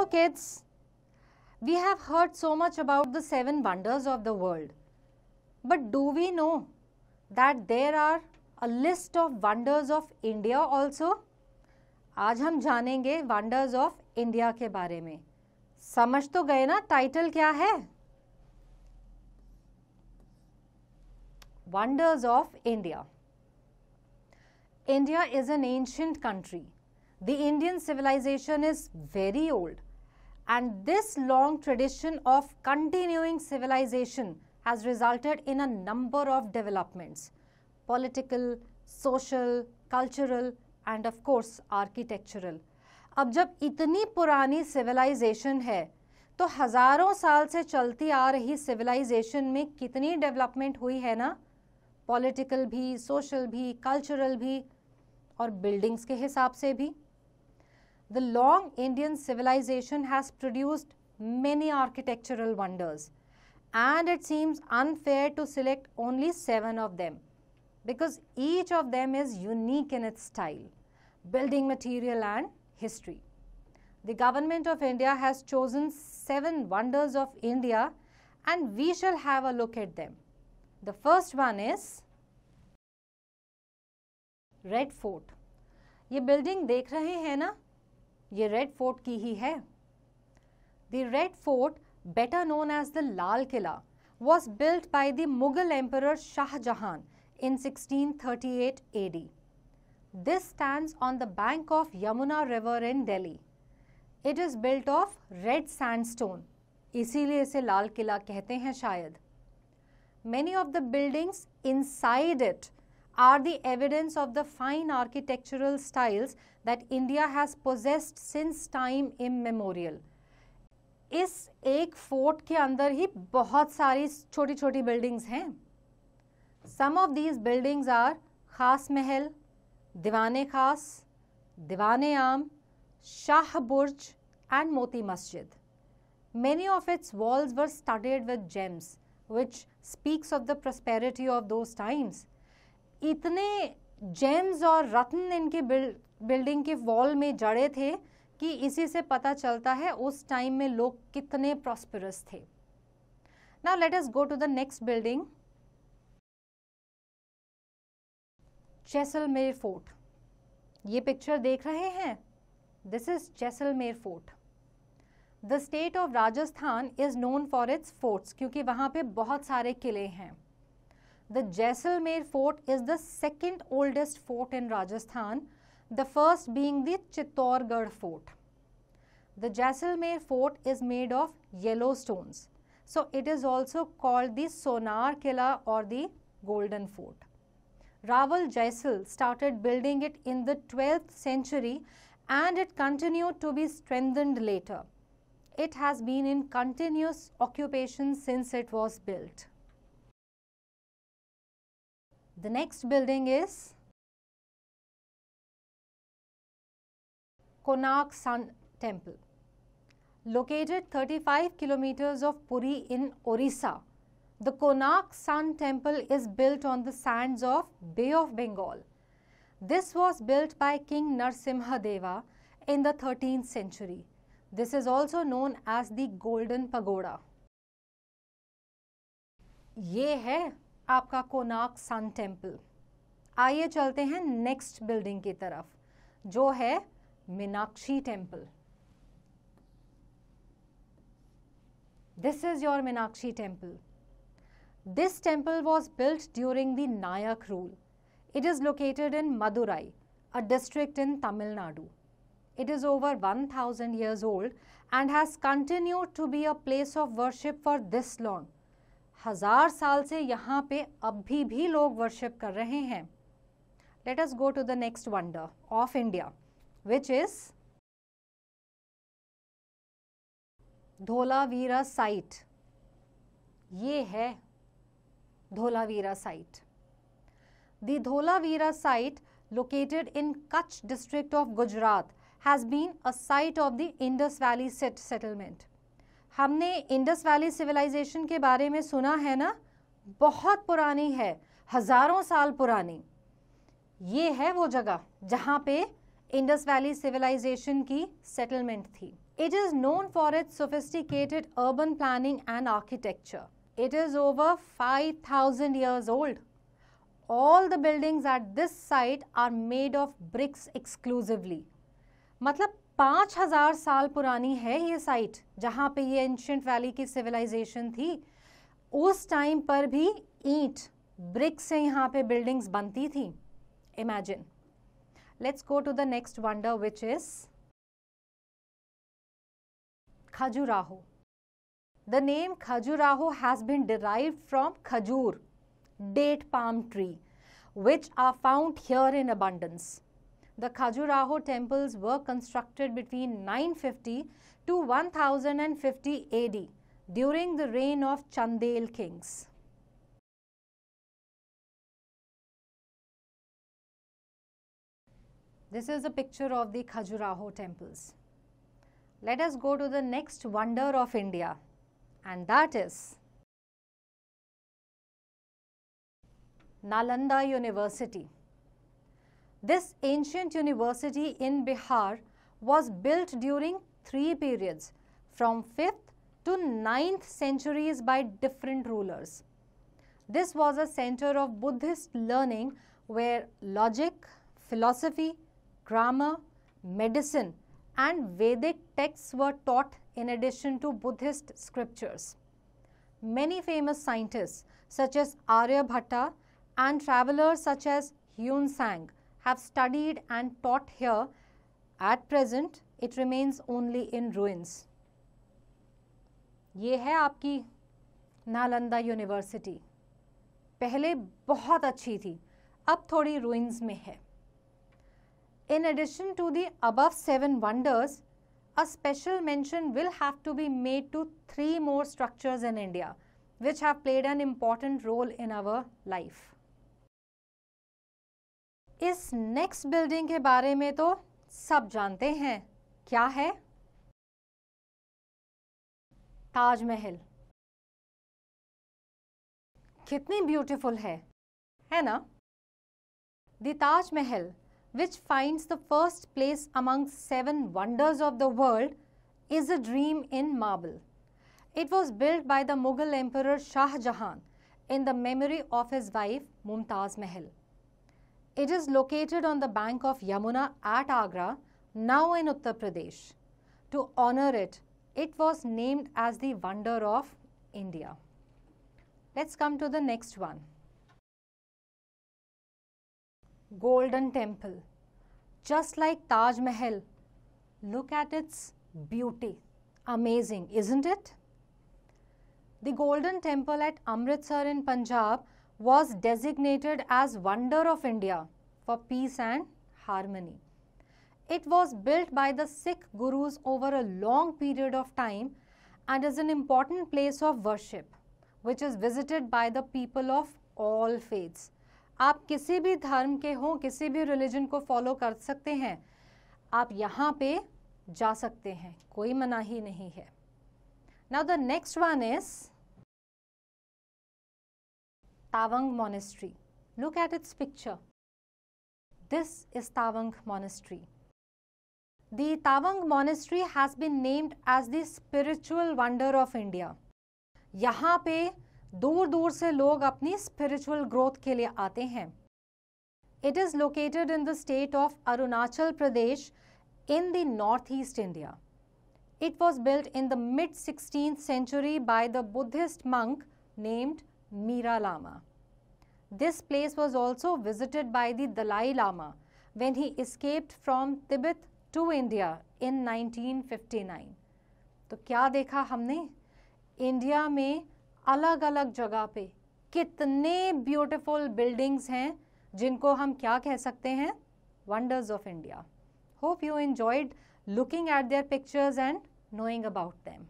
kids, we have heard so much about the 7 wonders of the world. But do we know that there are a list of wonders of India also? आज हम जानेंगे wonders of India के बारे में. समझ तो गए ना टाइटल क्या है? Wonders of India. India is an ancient country. The Indian civilization is very old, and this long tradition of continuing civilization has resulted in a number of developments: political, social, cultural, and of course architectural. अब जब इतनी पुरानी civilization है तो हजारों साल से चलती आ रही civilization में कितनी development हुई है ना, political भी, social भी, cultural भी और buildings के हिसाब से भी. The long Indian civilization has produced many architectural wonders, and it seems unfair to select only 7 of them because each of them is unique in its style, building material and history. The government of India has chosen 7 wonders of India, and we shall have a look at them. The first one is Red Fort. ये building देख रहे हैं ना, ये red fort की ही है. The Red Fort, better known as the Lal Killa, was built by the Mughal Emperor Shah Jahan in 1638 AD. This stands on the bank of Yamuna River in Delhi. It is built of red sandstone, इसीलिए इसे लाल किला कहते हैं शायद. Many of the buildings inside it are the evidence of the fine architectural styles that India has possessed since time immemorial. इस एक fort के अंदर ही बहुत सारी छोटी छोटी बिल्डिंग्स हैं. Some of these buildings are खास महल, दीवाने खास, दीवाने आम, शाह बुर्ज and Moti Masjid. Many of its walls were studded with gems, which speaks of the prosperity of those times. इतने जेम्स और रत्न इनकी बिल्डिंग के वॉल में जड़े थे कि इसी से पता चलता है उस टाइम में लोग कितने प्रॉस्पेरस थे. Now let us go to the next building, Jaisalmer fort. ये पिक्चर देख रहे हैं, this is Jaisalmer fort. The state of Rajasthan is known for its forts, क्योंकि वहाँ पे बहुत सारे किले हैं. The Jaisalmer fort is the second oldest fort in Rajasthan, the first being the Chittorgarh fort. The Jaisalmer fort is made of yellow stones, so it is also called the Sonar Killa or the Golden Fort. Rawal Jaisal started building it in the 12th century and it continued to be strengthened later. It has been in continuous occupation since it was built. The next building is Konark Sun Temple. Located 35 kilometers of Puri in Orissa, the Konark Sun Temple is built on the sands of Bay of Bengal. This was built by King Narsimha Deva in the 13th century. This is also known as the Golden Pagoda. ये है आपका Konark sun temple. आइए चलते हैं next building की तरफ, जो है Meenakshi temple. This is your Meenakshi temple. This temple was built during the Nayak rule. It is located in Madurai, a district in Tamil Nadu. It is over 1000 years old and has continued to be a place of worship for this long. 1000 साल से यहाँ पे अभी भी लोग worship कर रहे हैं. Let us go to the next wonder of India, which is Dholavira site. ये है Dholavira site. The Dholavira site, located in Kutch district of Gujarat, has been a site of the Indus Valley settlement. हमने Indus valley civilisation के बारे में सुना है ना, बहुत पुरानी है, हजारों साल पुरानी. ये है वो जगह जहाँ पे इंडस वैली सिविलाइजेशन की सेटलमेंट थी. It is known for its sophisticated urban planning and architecture. It is over 5,000 years old. All the buildings at this site are made of bricks exclusively. मतलब 5,000 साल पुरानी है ये साइट जहाँ पे ये एंशियंट वैली की सिविलाइजेशन थी. उस टाइम पर भी ईंट, ब्रिक से यहाँ पे बिल्डिंग्स बनती थी. Imagine. Let's go to the next wonder which is Khajuraho. The name Khajuraho has been derived from khajur, date palm tree, which are found here in abundance. The Khajuraho temples were constructed between 950 to 1050 AD during the reign of Chandel kings. This is a picture of the Khajuraho temples. Let us go to the next wonder of India, and that is Nalanda University. This ancient university in Bihar was built during 3 periods from 5th to 9th centuries by different rulers. This was a center of Buddhist learning where logic, philosophy, grammar, medicine and Vedic texts were taught in addition to Buddhist scriptures. Many famous scientists such as Aryabhatta and travelers such as Hyun Sang have studied and taught here. At present, it remains only in ruins. ये है आपकी Nalanda university. पहले बहुत अच्छी थी, अब थोड़ी ruins में है. In addition to the above 7 wonders, a special mention will have to be made to 3 more structures in India, which have played an important role in our life. इस next building के बारे में तो सब जानते हैं. क्या है? ताजमहल. कितनी ब्यूटीफुल है ना? The Taj Mahal, which finds the first place among 7 wonders of the world, is a dream in marble. It was built by the Mughal Emperor Shah Jahan in the memory of his wife Mumtaz Mahal. It is located on the bank of Yamuna at Agra, now in Uttar Pradesh. To honor it, it was named as the Wonder of India. Let's come to the next one. Golden Temple. Just like Taj Mahal, look at its beauty. Amazing, isn't it? The Golden Temple at Amritsar in Punjab was designated as Wonder of India for peace and harmony. It was built by the Sikh Gurus over a long period of time and is an important place of worship, which is visited by the people of all faiths. आप किसी भी धर्म के हों, किसी भी religion को follow कर सकते हैं, आप यहाँ पे जा सकते हैं, कोई मनाही नहीं है. Now the next one is Tawang Monastery. Look at its picture. This is Tawang Monastery. The Tawang Monastery has been named as the spiritual wonder of India. यहाँ पे दूर दूर से लोग अपनी स्पिरिचुअल ग्रोथ के लिए आते हैं. It is located in the state of Arunachal Pradesh in the north east India. It was built in the mid 16th century by the Buddhist monk named Mira Lama. This place was also visited by the Dalai Lama when he escaped from Tibet to India in 1959. तो क्या देखा हमने? India में अलग अलग जगह पे कितने ब्यूटीफुल बिल्डिंग्स हैं जिनको हम क्या कह सकते हैं? Wonders of India. Hope you enjoyed looking at their pictures and knowing about them.